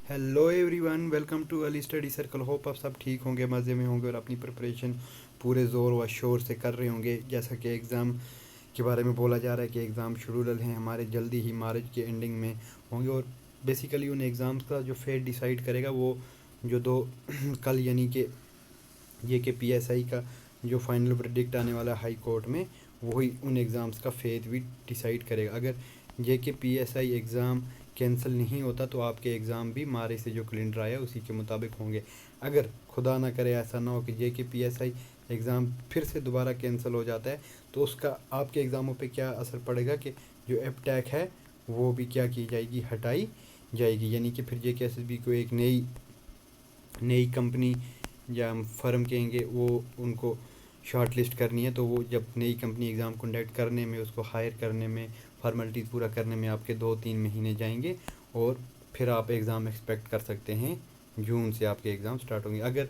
Hello everyone, welcome to Ali study circle. Hope आप सब ठीक होंगे, मज़े में होंगे और अपनी प्रिपरेशन पूरे ज़ोर व शोर से कर रहे होंगे। जैसा कि एग्ज़ाम के बारे में बोला जा रहा है कि एग्ज़ाम शेड्यूल हैं हमारे जल्दी ही मार्च के एंडिंग में होंगे। और बेसिकली उन एग्ज़ाम्स का जो फेट डिसाइड करेगा वो जो दो कल यानी कि ये कि पीएसआई का जो फाइनल वर्डिक्ट आने वाला है हाई कोर्ट में, वही उन एग्ज़ाम्स का फेथ भी डिसाइड करेगा। अगर जे के पीएसआई एग्ज़ाम कैंसिल नहीं होता तो आपके एग्ज़ाम भी मारे से जो कैलेंडर आया उसी के मुताबिक होंगे। अगर खुदा ना करे ऐसा ना हो कि जे के पीएसआई एग्ज़ाम फिर से दोबारा कैंसिल हो जाता है तो उसका आपके एग्ज़ामों पे क्या असर पड़ेगा कि जो एपटैक है वो भी क्या की जाएगी, हटाई जाएगी। यानी कि फिर जे के एसएसबी को एक नई नई कंपनी या हम फर्म कहेंगे वो उनको शॉर्ट लिस्ट करनी है। तो वो जब नई कंपनी एग्ज़ाम कंडक्ट करने में, उसको हायर करने में, फॉर्मेलिटीज़ पूरा करने में आपके 2-3 महीने जाएंगे और फिर आप एग्ज़ाम एक्सपेक्ट कर सकते हैं जून से आपके एग्ज़ाम स्टार्ट होंगे। अगर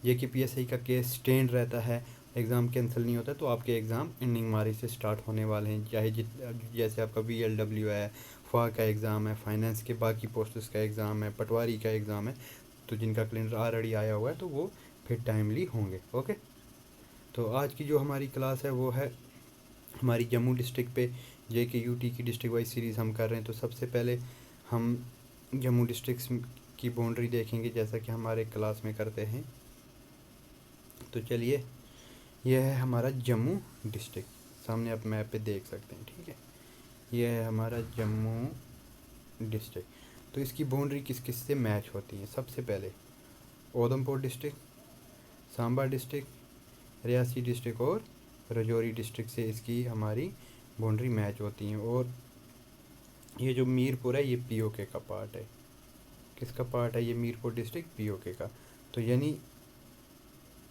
ये कि पीएसआई का केस स्टैंड रहता है, एग्ज़ाम कैंसिल नहीं होता, तो आपके एग्ज़ाम एंडिंग मार्च से स्टार्ट होने वाले हैं। चाहे जैसे आपका वीएलडब्ल्यू है, फा का एग्ज़ाम है, फाइनेंस के बाकी पोस्ट्स का एग्ज़ाम है, पटवारी का एग्ज़ाम है, तो जिनका कैलेंडर ऑलरेडी आया हुआ है तो वो फिर टाइमली होंगे। ओके, तो आज की जो हमारी क्लास है वो है हमारी जम्मू डिस्ट्रिक्ट पे जे के यूटी की डिस्ट्रिक्ट वाइज सीरीज़ हम कर रहे हैं। तो सबसे पहले हम जम्मू डिस्ट्रिक्ट की बाउंड्री देखेंगे जैसा कि हमारे क्लास में करते हैं। तो चलिए, यह है हमारा जम्मू डिस्ट्रिक्ट, सामने आप मैप पे देख सकते हैं। ठीक है, यह है हमारा जम्मू डिस्ट्रिक्ट। तो इसकी बाउंड्री किस किस से मैच होती है? सबसे पहले Udhampur district, Samba district, Reasi district और राजौरी डिस्ट्रिक्ट से इसकी हमारी बाउंड्री मैच होती हैं। और ये जो मीरपुर है ये पीओके का पार्ट है। किसका पार्ट है ये? मीरपुर डिस्ट्रिक्ट पीओके का। तो यानी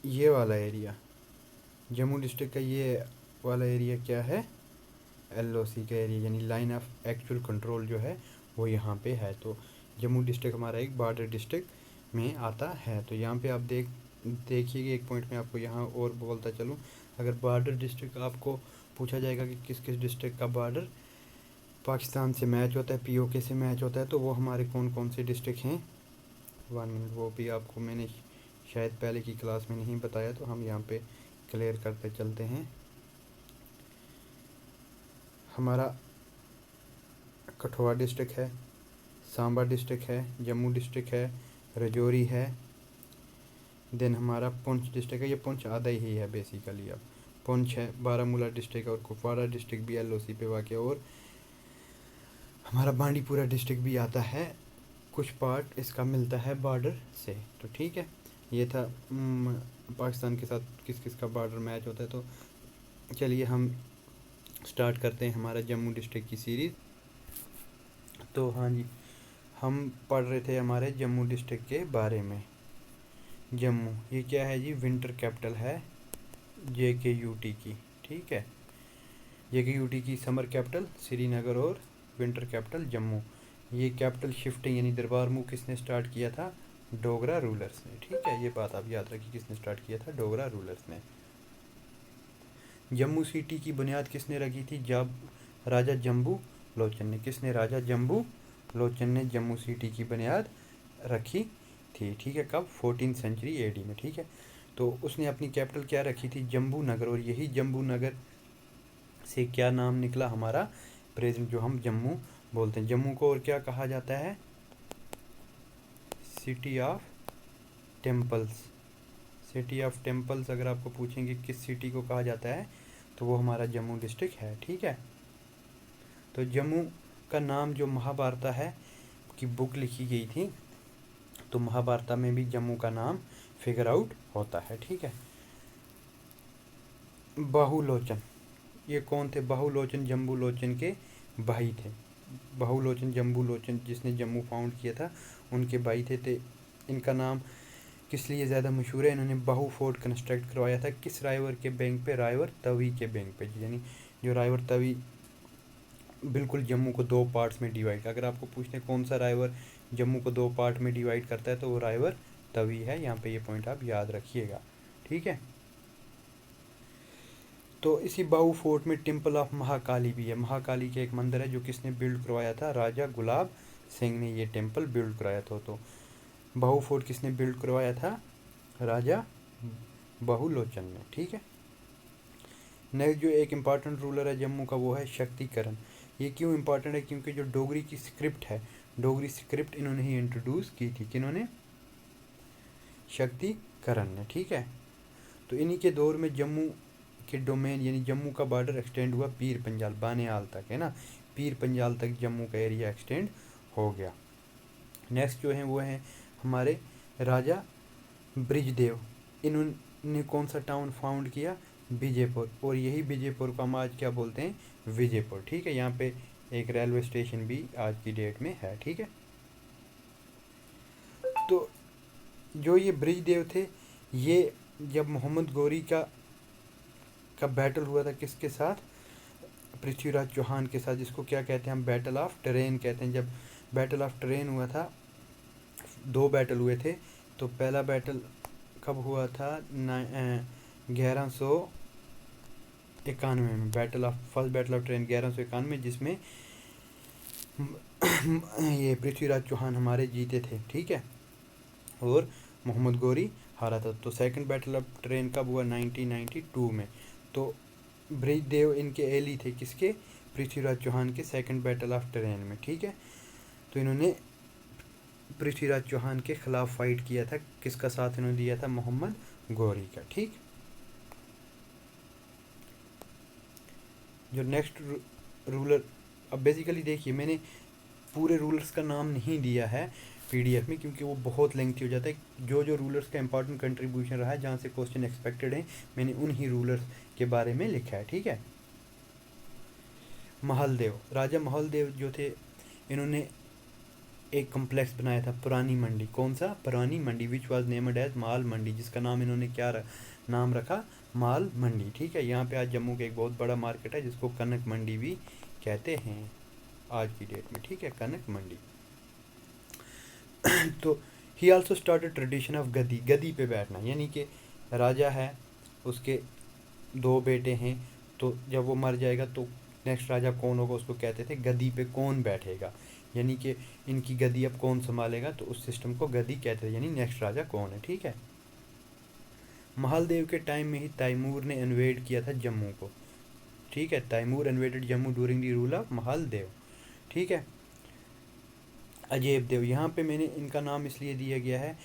ये वाला एरिया जम्मू डिस्ट्रिक्ट का, ये वाला एरिया क्या है? एलओसी का एरिया, यानी लाइन ऑफ एक्चुअल कंट्रोल जो है वो यहाँ पे है। तो जम्मू डिस्ट्रिक्ट हमारा एक बॉर्डर डिस्ट्रिक्ट में आता है। तो यहाँ पे आप देखिए एक पॉइंट में आपको यहाँ और बोलता चलूँ, अगर बॉर्डर डिस्ट्रिक्ट आपको पूछा जाएगा कि किस किस डिस्ट्रिक्ट का बॉर्डर पाकिस्तान से मैच होता है, पीओके से मैच होता है, तो वो हमारे कौन कौन से डिस्ट्रिक्ट हैं। 1 मिनट, वो भी आपको मैंने शायद पहले की क्लास में नहीं बताया, तो हम यहाँ पे क्लियर करते चलते हैं। हमारा कठुआ डिस्ट्रिक्ट है, सांबा डिस्ट्रिक्ट है, जम्मू डिस्ट्रिक्ट है, राजौरी है, देन हमारा पुंछ डिस्ट्रिक्ट है। ये पुंछ आधा ही है बेसिकली। अब पुंछ है, बारामूला डिस्ट्रिक्ट और कुपवाड़ा डिस्ट्रिक्ट भी एलओसी पे वाक़ है, और हमारा बांडीपुरा डिस्ट्रिक्ट भी आता है। कुछ पार्ट इसका मिलता है बॉर्डर से। तो ठीक है, ये था पाकिस्तान के साथ किस किस का बॉर्डर मैच होता है। तो चलिए हम स्टार्ट करते हैं हमारा जम्मू डिस्ट्रिक्ट की सीरीज़। तो हाँ जी, हम पढ़ रहे थे हमारे जम्मू डिस्ट्रिक्ट के बारे में। जम्मू ये क्या है जी? विंटर कैपिटल है जे के यूटी की। ठीक है, जे के यूटी की समर कैपिटल श्रीनगर और विंटर कैपिटल जम्मू। ये कैपिटल शिफ्टिंग यानी दरबार मूव किसने स्टार्ट किया था? डोगरा रूलर्स ने। ठीक है, ये बात आप याद रखिए, किसने स्टार्ट किया था? डोगरा रूलर्स ने। जम्मू सिटी की बुनियाद किसने रखी थी? जब राजा जम्बू लोचन ने। किसने? राजा जम्बू लोचन ने जम्मू सिटी की बुनियाद रखी थी। ठीक है, कब? 14 सेंचुरी एडी में। ठीक है, तो उसने अपनी कैपिटल क्या रखी थी? जम्बू नगर। और यही जम्बू नगर से क्या नाम निकला हमारा प्रेजेंट जो हम जम्मू बोलते हैं। जम्मू को और क्या कहा जाता है? City of temples. City of temples अगर आपको पूछेंगे किस सिटी को कहा जाता है, तो वो हमारा जम्मू डिस्ट्रिक्ट है। ठीक है, तो जम्मू का नाम जो महाभारत है की बुक लिखी गई थी, तो महाभारत में भी जम्मू का नाम फिगर आउट होता है। ठीक है, बाहुलोचन, ये कौन थे? बाहुलोचन जम्बू लोचन के भाई थे। बाहुलोचन जम्बू लोचन जिसने जम्मू फाउंड किया था, उनके भाई थे। इनका नाम किस लिए ज़्यादा मशहूर है? इन्होंने बाहू फोर्ट कंस्ट्रक्ट करवाया था। किस राइवर के बैंक पे? राइवर तवी के बैंक पे। यानी जो राइवर तवी बिल्कुल जम्मू को दो पार्ट्स में डिवाइड, अगर आपको पूछते हैं कौन सा राइवर जम्मू को दो पार्ट में डिवाइड करता है, तो वो राइवर तवी है। यहाँ पे ये पॉइंट आप याद रखिएगा। ठीक है, तो इसी बाहू फोर्ट में टेम्पल ऑफ महाकाली भी है। महाकाली के एक मंदिर है जो किसने बिल्ड करवाया था? राजा गुलाब सिंह ने ये टेम्पल बिल्ड कराया था। तो बहू फोर्ट किसने बिल्ड करवाया था? राजा बहुलोचन ने। ठीक है। नेक्स्ट जो एक इम्पॉर्टेंट रूलर है जम्मू का वो है शक्तिकरण। ये क्यों इम्पॉर्टेंट है? क्योंकि जो डोगरी की स्क्रिप्ट है, डोगरी स्क्रिप्ट इन्होंने ही इंट्रोड्यूस की थी। किन्होंने? शक्तिकरण ने। ठीक है। तो इन्हीं के दौर में जम्मू के डोमेन यानी जम्मू का बॉर्डर एक्सटेंड हुआ पीर पंजाल बानेआल तक, है ना। पीर पंजाल तक जम्मू का एरिया एक्सटेंड हो गया। नेक्स्ट जो है वो है हमारे राजा ब्रिजदेव। इन्होंने कौन सा टाउन फाउंड किया? विजयपुर। और यही विजयपुर को हम आज क्या बोलते हैं? विजयपुर। ठीक है। यहाँ पे एक रेलवे स्टेशन भी आज की डेट में है। ठीक है। तो जो ये ब्रिजदेव थे, ये जब मोहम्मद गौरी का बैटल हुआ था किसके साथ? पृथ्वीराज चौहान के साथ, जिसको क्या कहते हैं हम? बैटल ऑफ टरेन कहते हैं। जब बैटल ऑफ टरेन हुआ था, 2 बैटल हुए थे। तो पहला बैटल कब हुआ था? 1191 में फर्स्ट बैटल ऑफ ट्रेन 1191 में, जिसमें ये पृथ्वीराज चौहान हमारे जीते थे। ठीक है। और मोहम्मद गौरी हारा था। तो सेकंड बैटल ऑफ ट्रेन कब हुआ? 1992 में। तो ब्रिजदेव इनके एली थे, किसके? पृथ्वीराज चौहान के सेकंड बैटल ऑफ ट्रेन में। ठीक है। तो इन्होंने पृथ्वीराज चौहान के खिलाफ फाइट किया था। किसका साथ इन्होंने दिया था? मोहम्मद गौरी का। ठीक। जो नेक्स्ट रूलर, अब बेसिकली देखिए मैंने पूरे रूलर्स का नाम नहीं दिया है पीडीएफ में, क्योंकि वो बहुत लेंथी हो जाता है। जो जो रूलर्स का इंपॉर्टेंट कंट्रीब्यूशन रहा है, जहाँ से क्वेश्चन एक्सपेक्टेड है, मैंने उन्हीं रूलर्स के बारे में लिखा है। ठीक है। महलदेव, राजा महलदेव जो थे, इन्होंने एक कम्प्लेक्स बनाया था पुरानी मंडी। कौन सा? पुरानी मंडी, विच वाज नेम्ड एज माल मंडी, जिसका नाम इन्होंने क्या नाम रखा? माल मंडी। ठीक है। यहाँ पे आज जम्मू के एक बहुत बड़ा मार्केट है जिसको कनक मंडी भी कहते हैं आज की डेट में। ठीक है। कनक मंडी। तो ही आल्सो स्टार्टेड ट्रेडिशन ऑफ गद्दी, गद्दी पे बैठना, यानी कि राजा है, उसके 2 बेटे हैं, तो जब वो मर जाएगा तो नेक्स्ट राजा कौन होगा उसको कहते थे गद्दी पे कौन बैठेगा, यानी कि इनकी गद्दी अब कौन संभालेगा, तो उस सिस्टम को गद्दी कहते थे, यानी नेक्स्ट राजा कौन है। ठीक है। महलदेव के टाइम में ही तैमूर ने इन्वेड किया था जम्मू को। ठीक है। Timur invaded Jammu during the rule of Mahaldev. ठीक है। अजैब देव, यहाँ पे मैंने इनका नाम इसलिए दिया गया है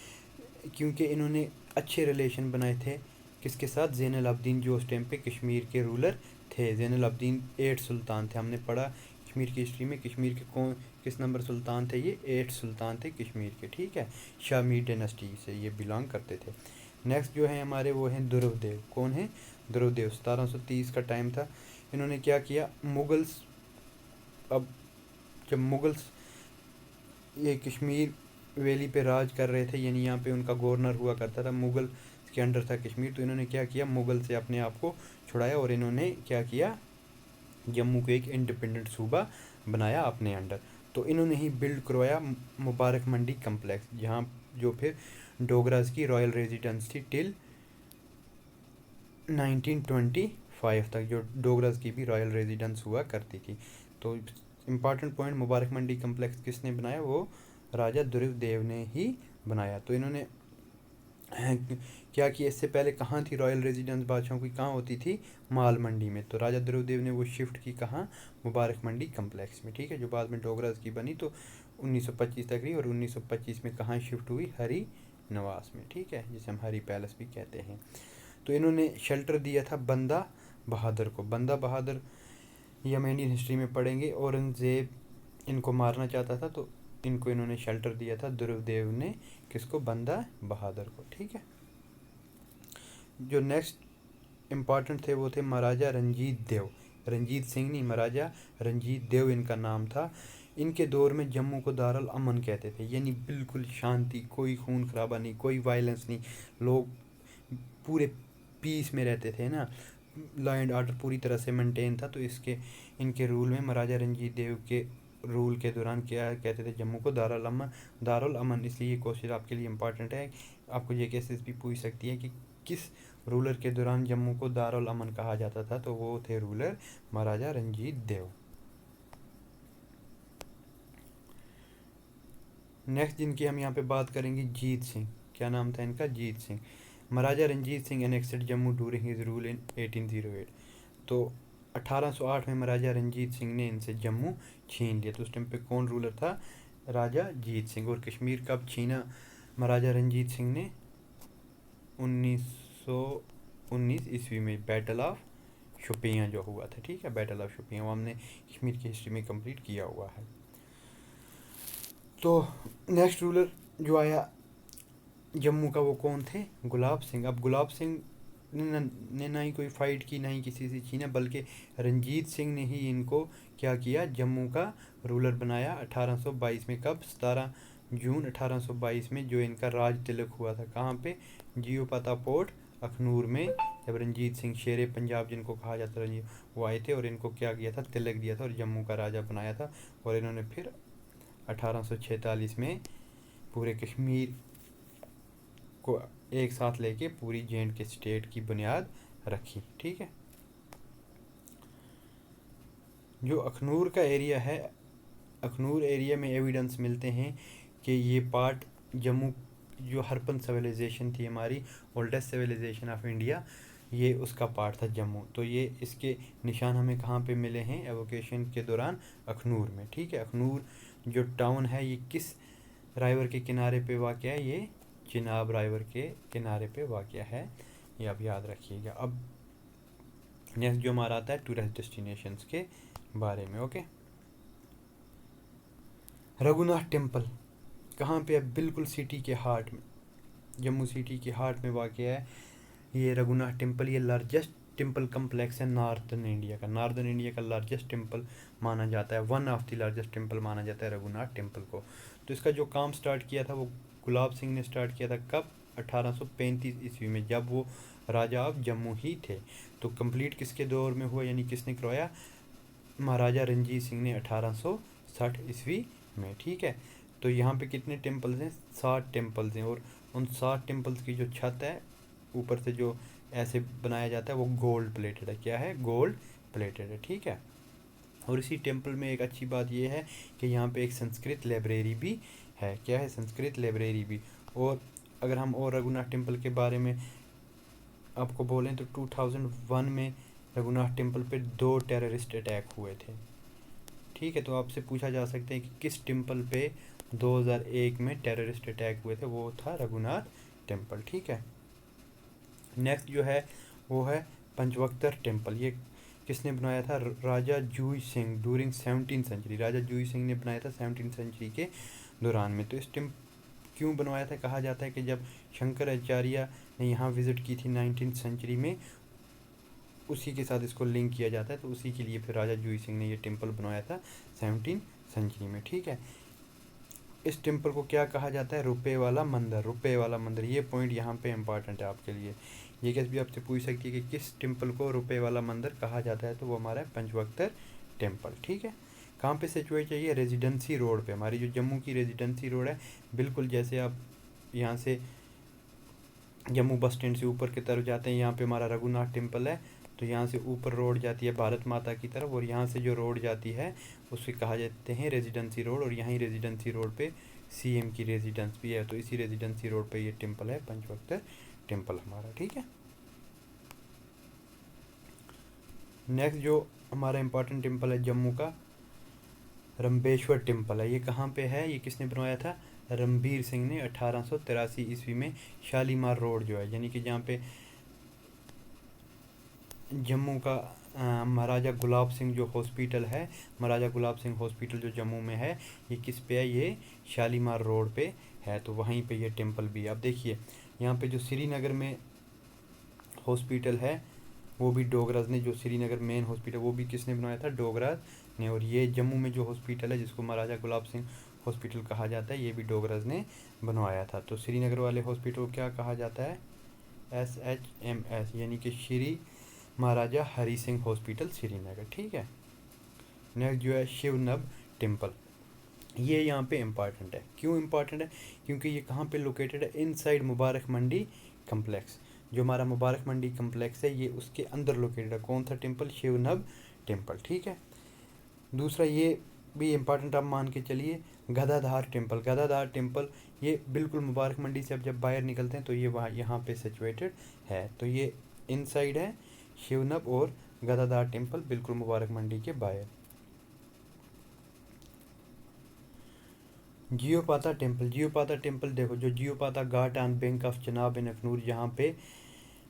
क्योंकि इन्होंने अच्छे रिलेशन बनाए थे किसके साथ? ज़ैनुल आबदीन, जो उस टाइम पे कश्मीर के रूलर थे। ज़ैनुल आबदीन 8 सुल्तान थे, हमने पढ़ा कश्मीर की हिस्ट्री में। कश्मीर के कौन किस नंबर सुल्तान थे? ये 8 सुल्तान थे कश्मीर के। ठीक है। शामी डायनेस्टी से ये बिलोंग करते थे। नेक्स्ट जो है हमारे वो हैं ध्रुवदेव। कौन है? ध्रुवदेव। 1730 का टाइम था। इन्होंने क्या किया? मुगल्स, अब जब मुगल्स ये कश्मीर वैली पे राज कर रहे थे, यानी यहाँ पे उनका गवर्नर हुआ करता था, मुगल के अंडर था कश्मीर, तो इन्होंने क्या किया? मुगल से अपने आप को छुड़ाया और इन्होंने क्या किया? जम्मू को एक इंडिपेंडेंट सूबा बनाया अपने अंडर। तो इन्होंने ही बिल्ड करवाया मुबारक मंडी कम्प्लेक्स, जहाँ जो फिर डोगराज की रॉयल रेजिडेंस थी टिल 1925 तक, जो डोगराज की भी रॉयल रेजिडेंस हुआ करती थी। तो important point, Mubarak Mandi complex किसने बनाया? वो राजा ध्रुवदेव ने ही बनाया। तो इन्होंने क्या किया? इससे पहले कहाँ थी रॉयल रेजिडेंस बादशाहों की? कहाँ होती थी? माल मंडी में। तो राजा ध्रुवदेव ने वो शिफ्ट की कहाँ? मुबारक मंडी कम्प्लेक्स में। ठीक है। जो बाद में डोगराज की बनी, तो 1925 तक रही, और 1925 में कहाँ शिफ्ट हुई? हरी नवास में। ठीक है। जिसे हम हरी पैलेस भी कहते हैं। तो इन्होंने शेल्टर दिया था बंदा बहादुर को। बंदा बहादुर ये हम इंडियन हिस्ट्री में पढ़ेंगे। औरंगज़ेब इनको मारना चाहता था, तो इनको इन्होंने शेल्टर दिया था ध्रुवदेव ने। किसको? बंदा बहादुर को। ठीक है। जो नेक्स्ट इम्पॉर्टेंट थे वो थे महाराजा रंजीत देव। रंजीत सिंह नहीं, महाराजा रंजीत देव इनका नाम था। इनके दौर में जम्मू को दारुल अमन कहते थे, यानी बिल्कुल शांति, कोई खून खराबा नहीं, कोई वायलेंस नहीं, लोग पूरे पीस में रहते थे ना, लॉ एंड ऑर्डर पूरी तरह से मेंटेन था। तो इसके इनके रूल में महाराजा रंजीत देव के रूल के दौरान क्या कहते थे? जम्मू को दारुल अमन। इसलिए ये क्वेश्चन आपके लिए इंपॉर्टेंट है, आपको ये केसेस भी पूछ सकती है कि किस रूलर के दौरान जम्मू को दारुल अमन कहा जाता था? तो वो थे रूलर महाराजा रंजीत देव। नेक्स्ट जिनकी हम यहाँ पे बात करेंगे, जीत सिंह। क्या नाम था इनका? Jeet Singh. Maharaja Ranjit Singh annexed Jammu during his rule in 1808। तो 1808 में महाराजा रंजीत सिंह ने इनसे जम्मू छीन लिया। तो उस टाइम पे कौन रूलर था? राजा जीत सिंह। और कश्मीर कब छीना महाराजा रंजीत सिंह ने? 1919 ईस्वी में, बैटल ऑफ शोपियाँ जो हुआ था, ठीक है, बैटल ऑफ शोपियाँ, वो हमने कश्मीर की हिस्ट्री में कंप्लीट किया हुआ है। तो नेक्स्ट रूलर जो आया जम्मू का, वो कौन थे? गुलाब सिंह। अब गुलाब सिंह ने ना ही कोई फाइट की, ना ही किसी से छीना, बल्कि रंजीत सिंह ने ही इनको क्या किया? जम्मू का रूलर बनाया 1822 में। कब? 17 जून 1822 में, जो इनका राज तिलक हुआ था। कहाँ पे? जियो पाता पोर्ट अखनूर में, जब रंजीत सिंह शेरे पंजाब जिनको कहा जाता है, वो आए थे और इनको क्या किया था? तिलक दिया था और जम्मू का राजा बनाया था। और इन्होंने फिर 1846 में पूरे कश्मीर को एक साथ लेके पूरी जेएंड के स्टेट की बुनियाद रखी, ठीक है। जो अखनूर का एरिया है, अखनूर एरिया में एविडेंस मिलते हैं कि ये पार्ट जम्मू, जो हरपन सिविलाइजेशन थी हमारी, ओल्डेस्ट सिविलाइजेशन ऑफ इंडिया, ये उसका पार्ट था जम्मू। तो ये इसके निशान हमें कहाँ पे मिले हैं? एवोकेशन के दौरान अखनूर में, ठीक है। अखनूर जो टाउन है, ये किस राइवर के किनारे पे वाक़ है? ये चिनाब राइवर के किनारे पे वाक़ है, ये आप याद रखिएगा। अब नेक्स्ट जो हमारा आता है टूरिस्ट डेस्टिनेशंस के बारे में, ओके। रघुनाथ टेम्पल कहाँ पे है? बिल्कुल सिटी के हार्ट में, जम्मू सिटी के हार्ट में वाक़ है ये रघुनाथ टेम्पल। ये लार्जेस्ट टेम्पल कम्प्लेक्स है नॉर्थन इंडिया का। नॉर्दर्न इंडिया का लार्जेस्ट टेम्पल माना जाता है, one of the largest temple माना जाता है रघुनाथ टेम्पल को। तो इसका जो काम स्टार्ट किया था वो गुलाब सिंह ने स्टार्ट किया था। कब? 1835 ईस्वी में, जब वो राजा ऑफ जम्मू ही थे। तो कंप्लीट किसके दौर में हुआ, यानी किसने करवाया? महाराजा रंजीत सिंह ने 1860 ईस्वी में, ठीक है। तो यहाँ पे कितने टेम्पल्स हैं? 60 टेम्पल्स हैं। और उन 60 टेम्पल्स की जो छत है ऊपर से जो ऐसे बनाया जाता है, वो गोल्ड प्लेटेड है। क्या है? गोल्ड प्लेटेड है, ठीक है। और इसी टेम्पल में एक अच्छी बात यह है कि यहाँ पे एक संस्कृत लाइब्रेरी भी है। क्या है? संस्कृत लाइब्रेरी भी। और अगर हम और रघुनाथ टेम्पल के बारे में आपको बोलें तो 2001 में रघुनाथ टेम्पल पे 2 टेररिस्ट अटैक हुए थे, ठीक है। तो आपसे पूछा जा सकता है कि किस टेम्पल पे 2001 में टेररिस्ट अटैक हुए थे? वो था रघुनाथ टेम्पल, ठीक है। नेक्स्ट जो है वो है पंचवक्तर टेम्पल। ये किसने बनाया था? राजा जूही सिंह ड्यूरिंग 17th सेंचुरी। राजा जूही सिंह ने बनाया था 17th सेंचुरी के दौरान में। तो इस क्यों बनवाया था? कहा जाता है कि जब शंकराचार्य ने यहाँ विज़िट की थी 19th सेंचुरी में, उसी के साथ इसको लिंक किया जाता है। तो उसी के लिए फिर राजा जूही सिंह ने ये टेम्पल बनवाया था 17th सेंचुरी में, ठीक है। इस टेम्पल को क्या कहा जाता है? रुपए वाला मंदिर। रुपए वाला मंदिर, ये पॉइंट यहाँ पे इम्पॉर्टेंट है आपके लिए। ये कैसे भी आपसे पूछ सकती है कि किस टेम्पल को रुपए वाला मंदिर कहा जाता है? तो वो हमारा है पंचवक्तर टेम्पल, ठीक है। कहाँ पे सिचुएट चाहिए? रेजिडेंसी रोड पे। हमारी जो जम्मू की रेजिडेंसी रोड है, बिल्कुल जैसे आप यहाँ से जम्मू बस स्टैंड से ऊपर की तरफ जाते हैं, यहाँ पे हमारा रघुनाथ टेम्पल है। तो यहाँ से ऊपर रोड जाती है भारत माता की तरफ, और यहाँ से जो रोड जाती है उसे कहा जाते हैं रेजिडेंसी रोड। और यहीं रेजिडेंसी रोड पे सीएम की रेजिडेंस भी है। तो इसी रेजिडेंसी रोड पे ये टेम्पल है, पंचवक्तर टेम्पल हमारा, ठीक है। नेक्स्ट जो हमारा इम्पोर्टेंट टेम्पल है जम्मू का, रंबेश्वर टेम्पल है। ये कहाँ पे है? ये किसने बनवाया था? रणबीर सिंह ने 1883 ईस्वी में। शालीमार रोड जो है, यानी कि जहाँ पे जम्मू का महाराजा गुलाब सिंह जो हॉस्पिटल है, महाराजा गुलाब सिंह हॉस्पिटल जो जम्मू में है, ये किस पे है? ये शालीमार रोड पे है। तो वहीं पे ये टेम्पल भी है। अब देखिए यहाँ पे जो श्रीनगर में हॉस्पिटल है, वो भी डोगराज ने, जो श्रीनगर मेन हॉस्पिटल, वो भी किसने बनवाया था? डोगराज ने। और ये जम्मू में जो हॉस्पिटल है, जिसको महाराजा गुलाब सिंह हॉस्पिटल कहा जाता है, ये भी डोगराज ने बनवाया था। तो श्रीनगर वाले हॉस्पिटल को क्या कहा जाता है? SHMS, यानी कि श्री महाराजा हरी सिंह हॉस्पिटल श्रीनगर, ठीक है। नेक्स्ट जो है शिवनब टेम्पल। ये यहाँ पे इम्पॉर्टेंट है। क्यों इम्पॉर्टेंट है? क्योंकि ये कहाँ पे लोकेटेड है? Inside Mubarak Mandi complex. जो हमारा मुबारक मंडी कम्प्लेक्स है, ये उसके अंदर लोकेटेड है। कौन सा टेम्पल? शिवनब टेम्पल, ठीक है। दूसरा, ये भी इम्पॉर्टेंट आप मान के चलिए। गदाधार टेम्पल, गदाधार टेम्पल ये बिल्कुल मुबारक मंडी से अब जब बाहर निकलते हैं तो ये वहाँ यहाँ पे सिचुएटेड है। तो ये इनसाइड है शिवनब और गदाधार टेम्पल बिल्कुल मुबारक मंडी के बाहर। जियोपाता टेम्पल, जियोपाता टेम्पल देखो, जो जियोपाता घाट ऑन बैंक ऑफ चनाब इन अखनूर, जहाँ पे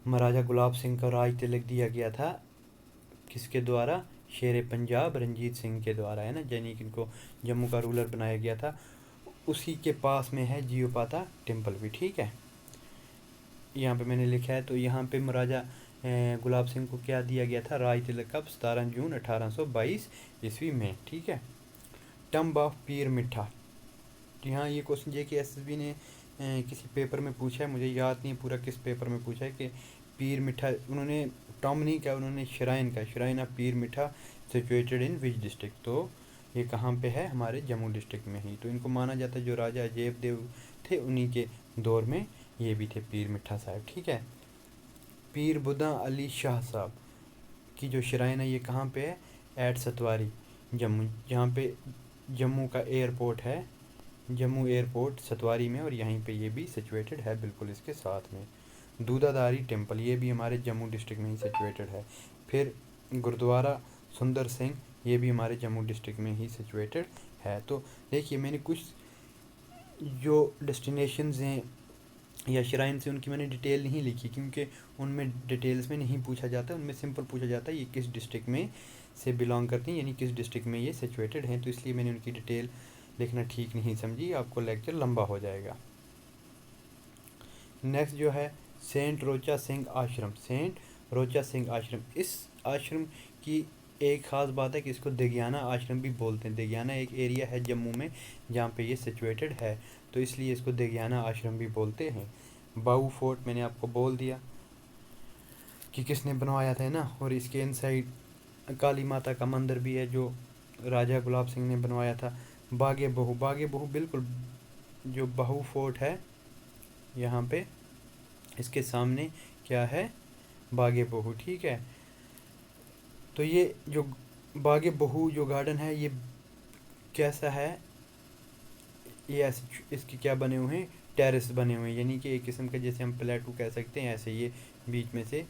महाराजा गुलाब सिंह का राज तिलक दिया गया था, किसके द्वारा, शेर पंजाब रंजीत सिंह के द्वारा, है ना, यानी कि इनको जम्मू का रूलर बनाया गया था। उसी के पास में है जियोपाता टेम्पल भी, ठीक है, यहाँ पे मैंने लिखा है। तो यहाँ पे महाराजा गुलाब सिंह को क्या दिया गया था, राज तिलक कब, 17 जून 1822 ईस्वी में, ठीक है। टम्ब ऑफ पीर मिठा, यहाँ ये क्वेश्चन जे कि एसएसबी ने किसी पेपर में पूछा है, मुझे याद नहीं पूरा किस पेपर में पूछा है, कि पीर मिठा, उन्होंने टॉम नहीं कहा, उन्होंने श्राइन का, श्राइन ऑफ पीर मिठा सिचुएटेड इन विच डिस्ट्रिक्ट, तो ये कहाँ पे है, हमारे जम्मू डिस्ट्रिक्ट में ही। तो इनको माना जाता है जो राजा अजैब देव थे उन्हीं के दौर में ये भी थे पीर मिठा साहब, ठीक है। पीर बुदा अली शाह साहब की जो श्राइन है ये कहाँ पे है, एट सतवारी जम्मू, जहाँ पे जम्मू का एयरपोर्ट है, जम्मू एयरपोर्ट सतवारी में, और यहीं पे ये भी सिचुएटेड है बिल्कुल इसके साथ में। दूधाधारी टेम्पल ये भी हमारे जम्मू डिस्ट्रिक्ट में ही सिचुएटेड है। फिर गुरुद्वारा सुंदर सिंह ये भी हमारे जम्मू डिस्ट्रिक्ट में ही सिचुएटेड है। तो देखिए मैंने कुछ जो डेस्टिनेशंस हैं या श्राइन से उनकी मैंने डिटेल नहीं लिखी, क्योंकि उनमें डिटेल्स में नहीं पूछा जाता, उनमें सिंपल पूछा जाता है ये किस डिस्ट्रिक्ट में से बिलोंग करती हैं, यानी किस डिस्ट्रिक्ट में ये सिचुएटेड हैं, तो इसलिए मैंने उनकी डिटेल लिखना ठीक नहीं समझी, आपको लेक्चर लंबा हो जाएगा। नेक्स्ट जो है सेंट रोचा सिंह आश्रम, सेंट रोचा सिंह आश्रम, इस आश्रम की एक ख़ास बात है कि इसको देगियाना आश्रम भी बोलते हैं। देगियाना एक एरिया है जम्मू में जहाँ पे ये सिचुएटेड है, तो इसलिए इसको देगियाना आश्रम भी बोलते हैं। बाऊ फोर्ट मैंने आपको बोल दिया कि किसने बनवाया था, है ना, और इसके इनसाइड काली माता का मंदिर भी है जो राजा गुलाब सिंह ने बनवाया था। बागे बहू, बागे बहू बिल्कुल जो बहू फोर्ट है यहाँ पे इसके सामने क्या है, बागे बहू, ठीक है। तो ये जो बागे बहू जो गार्डन है ये कैसा है, ये ऐसे इसके क्या बने हुए हैं, टेरेस बने हुए हैं, यानी कि एक किस्म का जैसे हम प्लेटू कह सकते हैं, ऐसे ये बीच में से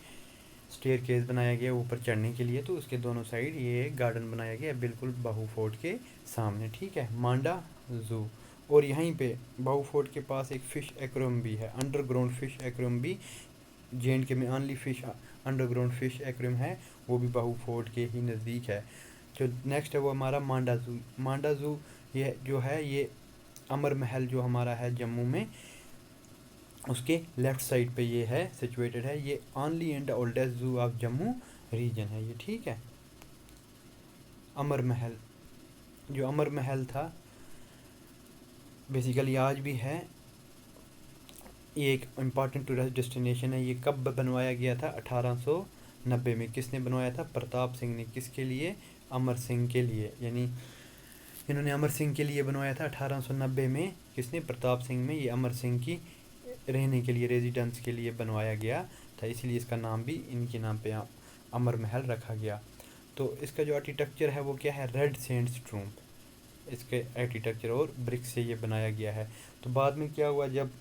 स्टेयर केस बनाया गया ऊपर चढ़ने के लिए, तो उसके दोनों साइड ये गार्डन बनाया गया बिल्कुल बाहू फोर्ट के सामने, ठीक है। मांडा जू, और यहीं पे बाहू फोर्ट के पास एक फ़िश एक्वेरियम भी है, अंडरग्राउंड फ़िश एक्वेरियम भी, जे.एंड.के में only fish underground fish aquarium है, वो भी बाहू फोर्ट के ही नज़दीक है। जो नेक्स्ट है वो हमारा मांडा जू, मांडा जू ये जो है ये अमर महल जो हमारा है जम्मू में उसके लेफ़्ट साइड पे ये है सिचुएटेड है, ये only and oldest zoo of Jammu reason है ये, ठीक है। अमर महल, जो अमर महल था बेसिकली आज भी है, ये एक इम्पॉर्टेंट टूरिस्ट डेस्टिनेशन है। ये कब बनवाया गया था, 1890 में, किसने बनवाया था, प्रताप सिंह ने, किसके लिए, अमर सिंह के लिए, यानी इन्होंने अमर सिंह के लिए बनवाया था 1890 में, किसने, प्रताप सिंह में, ये अमर सिंह की रहने के लिए रेजिडेंस के लिए बनवाया गया था, इसलिए इसका नाम भी इनके नाम पे अमर महल रखा गया। तो इसका जो आर्किटेक्चर है वो क्या है, रेड सैंडस्टोन, इसके आर्किटेक्चर और ब्रिक से ये बनाया गया है। तो बाद में क्या हुआ, जब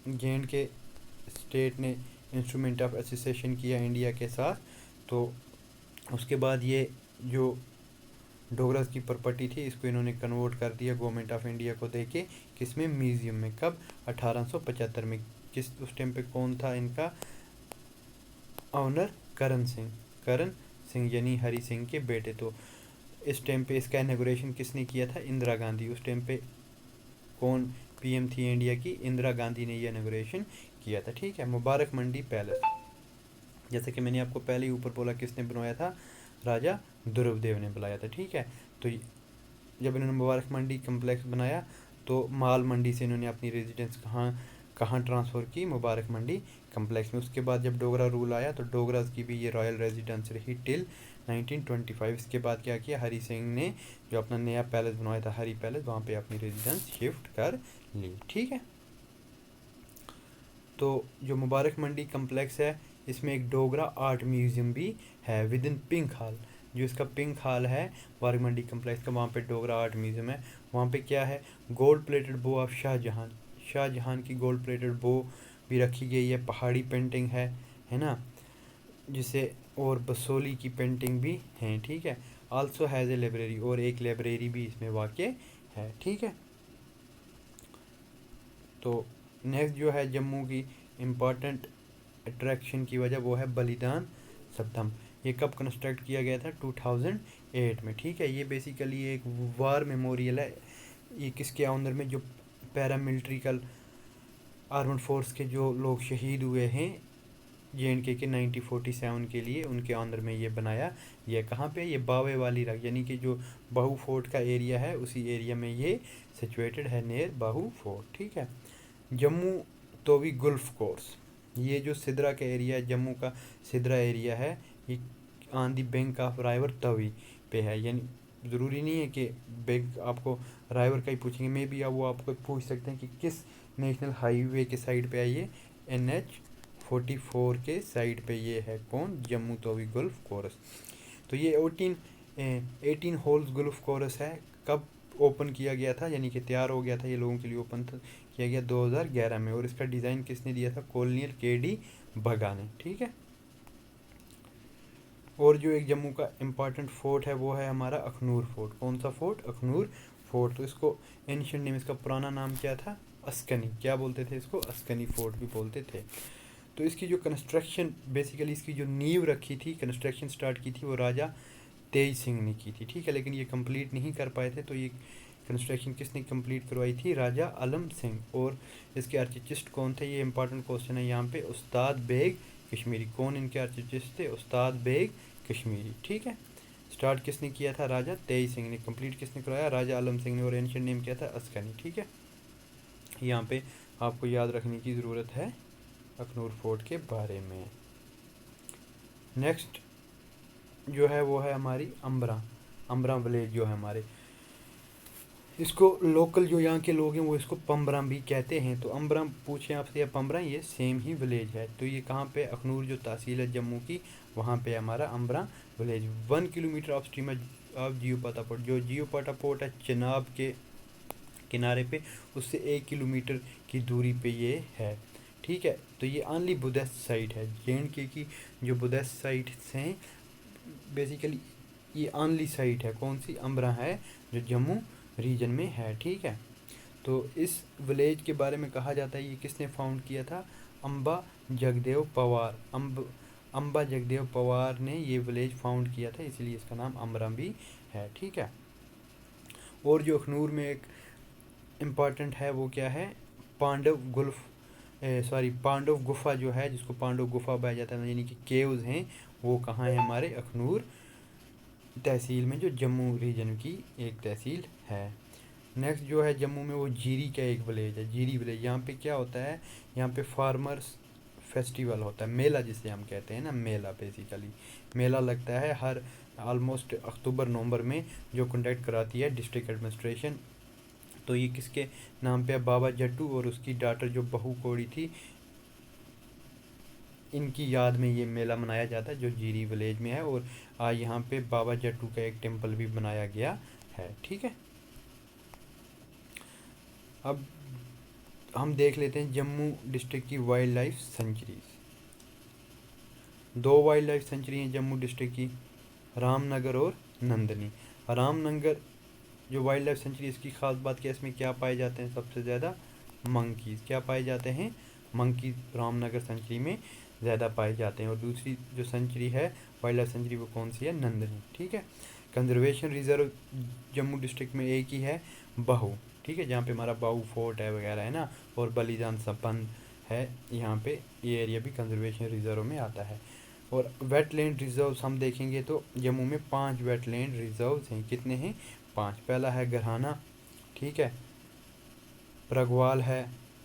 जे.एंड.के स्टेट ने इंस्ट्रूमेंट ऑफ एसोसिएशन किया इंडिया के साथ, तो उसके बाद ये जो डोगरास की प्रॉपर्टी थी इसको इन्होंने कन्वर्ट कर दिया गवर्नमेंट ऑफ इंडिया को देके, किसमें, म्यूज़ियम में, कब, 1875 में। किस उस टाइम पे कौन था इनका ऑनर, करण सिंह, करण सिंह यानी हरि सिंह के बेटे। तो इस टाइम पे इसका इनॉग्रेशन किसने किया था, इंदिरा गांधी, उस टाइम पे कौन पीएम थी इंडिया की, इंदिरा गांधी ने ये इनॉग्रेशन किया था, ठीक है। मुबारक मंडी पैलेस, जैसे कि मैंने आपको पहले ही ऊपर बोला किसने बनवाया था, राजा ध्रुवदेव ने बनाया था, ठीक है। तो जब इन्होंने मुबारक मंडी कम्प्लेक्स बनाया तो माल मंडी से इन्होंने अपनी रेजिडेंस कहाँ ट्रांसफ़र की, मुबारक मंडी कम्प्लेक्स में। उसके बाद जब डोगरा रूल आया तो डोगरास की भी ये रॉयल रेजिडेंस रही टिल 1925। इसके बाद क्या किया, हरि सिंह ने जो अपना नया पैलेस बनवाया था हरी पैलेस, वहाँ पे अपनी रेजिडेंस शिफ्ट कर ली, ठीक है। तो जो मुबारक मंडी कम्प्लेक्स है इसमें एक डोगरा आर्ट म्यूज़ियम भी है विद इन पिंक हॉल, जो इसका पिंक हाल है बारिक मंडी कम्प्लेक्स का, वहाँ पे डोगरा आर्ट म्यूज़ियम है। वहाँ पे क्या है, गोल्ड प्लेटेड बो ऑफ शाहजहां की गोल्ड प्लेटेड बो भी रखी गई है, पहाड़ी पेंटिंग है ना, जिसे और बसोली की पेंटिंग भी है, ठीक है। आल्सो हैज़ ए लाइब्रेरी, और एक लाइब्रेरी भी इसमें वाक़ है, ठीक है। तो नेक्स्ट जो है जम्मू की इम्पॉर्टेंट अट्रैक्शन की वजह, वो है बलिदान स्तंभ। ये कब कंस्ट्रक्ट किया गया था, 2008 में, ठीक है। ये बेसिकली एक वार मेमोरियल है। ये किसके अंदर में, जो पैरामिलिट्रिकल आर्मड फोर्स के जो लोग शहीद हुए हैं JNK के 1947 के लिए, उनके अंदर में ये बनाया। ये कहाँ पे, ये बावे वाली रग, यानी कि जो बाहू फोर्ट का एरिया है, उसी एरिया में ये सिचुएटेड है, नियर बाहू फोर्ट, ठीक है। जम्मू तोवी गुल्फ कोर्स, ये जो सिदरा का एरिया है, जम्मू का सिदरा एरिया है, ये on the bank of राइवर Tawi पे है। यानी ज़रूरी नहीं है कि बैंक आपको राइवर का ही पूछेंगे, मे बी वो आपको पूछ सकते हैं कि किस नेशनल हाईवे के साइड पे है ये, NH 44 के साइड पे ये है, कौन, जम्मू तोवी गुल्फ कोर्स। तो ये 18 होल्स गुल्फ कोर्स है। कब ओपन किया गया था, यानी कि तैयार हो गया था ये लोगों के लिए, ओपन किया गया 2011 में। और इसका डिज़ाइन किसने दिया था, कॉलोनियल KD बगा ने, ठीक है। और जो एक जम्मू का इम्पॉर्टेंट फोर्ट है, वो है हमारा अखनूर फोर्ट। कौन सा फोर्ट, अखनूर फोर्ट। तो इसको एंशिएंट नेम, इसका पुराना नाम क्या था, अस्कनी, क्या बोलते थे इसको, अस्कनी फोर्ट भी बोलते थे। तो इसकी जो कंस्ट्रक्शन, बेसिकली इसकी जो नींव रखी थी, कंस्ट्रक्शन स्टार्ट की थी, वो राजा तेज सिंह ने की थी, ठीक है। लेकिन ये कंप्लीट नहीं कर पाए थे, तो ये कंस्ट्रक्शन किसने कंप्लीट करवाई थी, राजा आलम सिंह। और इसके आर्किटेक्ट कौन थे, ये इंपॉर्टेंट क्वेश्चन है यहाँ पे, उस्ताद बेग कश्मीरी। कौन इनके आर्किटेक्ट थे, उस्ताद बेग कश्मीरी, ठीक है। स्टार्ट किसने किया था, राजा तेज सिंह ने। कंप्लीट किसने करवाया, राजा आलम सिंह ने। और एंशिएंट नेम क्या था, अस्कनी, ठीक है। यहाँ पे आपको याद रखने की ज़रूरत है अखनूर फोर्ट के बारे में। नेक्स्ट जो है वो है हमारी अम्बरा विलेज जो है हमारे, इसको लोकल जो यहाँ के लोग हैं वो इसको पम्बरा भी कहते हैं। तो अम्बरा पूछें आपसे या पम्बरा, ये सेम ही विलेज है। तो ये कहाँ पे, अखनूर जो तहसील है जम्मू की, वहाँ पे हमारा Ambara village. 1 kilometre of stream of Jiopata port. जो जियोपाटा पोर्ट है चिनाब के किनारे पे, उससे 1 किलोमीटर की दूरी पे ये है, ठीक है। तो ये ओनली बुद्धिस्ट साइट है, JNK की जो बुद्धिस्ट साइट्स हैं, बेसिकली ये ओनली साइट है, कौन सी, अम्बरा है, जो जम्मू रीजन में है, ठीक है। तो इस विलेज के बारे में कहा जाता है, ये किसने फाउंड किया था, अम्बा जगदेव पवार। अम्बा जगदेव पवार ने ये विलेज फाउंड किया था, इसलिए इसका नाम अम्बरा भी है, ठीक है। और जो अखनूर में एक इम्पॉर्टेंट है वो क्या है, पांडव गुफा जो है, जिसको पांडव गुफा बताया जाता है, यानी कि केव्स हैं, वो कहाँ है, हमारे अखनूर तहसील में, जो जम्मू रीजन की एक तहसील है। नेक्स्ट जो है जम्मू में, वो जीरी का एक विलेज है, जीरी विलेज। यहाँ पे क्या होता है, यहाँ पे फार्मर्स फेस्टिवल होता है, मेला जिसे हम कहते हैं ना, मेला, बेसिकली मेला लगता है हर ऑलमोस्ट अक्टूबर नवंबर में, जो कंडक्ट कराती है डिस्ट्रिक्ट एडमिनिस्ट्रेशन। तो ये किसके नाम पे है, बाबा जट्टू और उसकी डॉटर जो बहू कोड़ी थी, इनकी याद में ये मेला मनाया जाता है, जो जीरी विलेज में है। और आज यहाँ पे बाबा जट्टू का एक टेम्पल भी बनाया गया है, ठीक है। अब हम देख लेते हैं जम्मू डिस्ट्रिक्ट की wild life sanctuaries. 2 wild life sanctuary हैं जम्मू डिस्ट्रिक्ट की, रामनगर और नंदनी। रामनगर जो वाइल्ड लाइफ सेंचुरी, इसकी खास बात क्या है, इसमें क्या पाए जाते हैं, सबसे ज़्यादा मंकीज़। क्या पाए जाते हैं, मंकी रामनगर सेंचुरी में ज़्यादा पाए जाते हैं। और दूसरी जो सेंचुरी है वाइल्ड लाइफ सेंचुरी, वो कौन सी है, नंदनी, ठीक है। कंजर्वेशन रिजर्व जम्मू डिस्ट्रिक्ट में एक ही है, बहू, ठीक है, जहाँ पे हमारा बाहू फोर्ट है वगैरह है ना, और बलिदान स्तंभ है, यहाँ पे ये एरिया भी कंजर्वेशन रिजर्व में आता है। और वेटलैंड रिजर्व्स हम देखेंगे तो जम्मू में 5 वेटलैंड रिजर्व्स हैं। कितने हैं, 5। पहला है गरहाना, ठीक है, प्रगवाल है,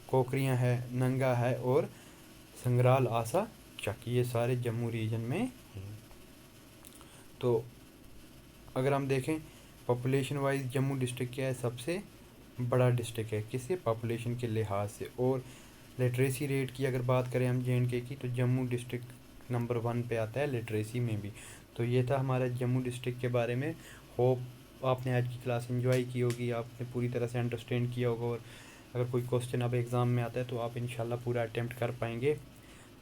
कोकरियाँ है, नंगा है, और संग्राल आसा चक, ये सारे जम्मू रीजन में हैं। तो अगर हम देखें पॉपुलेशन वाइज, जम्मू डिस्ट्रिक्ट क्या है, सबसे बड़ा डिस्ट्रिक्ट है, किससे, पॉपुलेशन के लिहाज से। और लिटरेसी रेट की अगर बात करें हम JNK की, तो जम्मू डिस्ट्रिक्ट नंबर 1 पे आता है लिटरेसी में भी। तो ये था हमारा जम्मू डिस्ट्रिक्ट के बारे में। होप आपने आज की क्लास एंजॉय की होगी, आपने पूरी तरह से अंडरस्टैंड किया होगा, और अगर कोई क्वेश्चन अब एग्ज़ाम में आता है तो आप इंशाल्लाह पूरा अटैम्प्ट कर पाएंगे।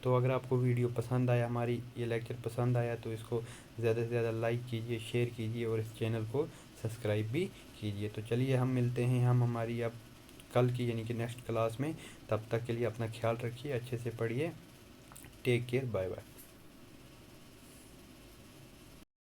तो अगर आपको वीडियो पसंद आया, हमारी ये लेक्चर पसंद आया, तो इसको ज़्यादा से ज़्यादा लाइक कीजिए, शेयर कीजिए और इस चैनल को सब्सक्राइब भी कीजिए। तो चलिए हम मिलते हैं हम हमारी अब कल की यानी कि नेक्स्ट क्लास में। तब तक के लिए अपना ख्याल रखिए, अच्छे से पढ़िए। Take care, bye bye.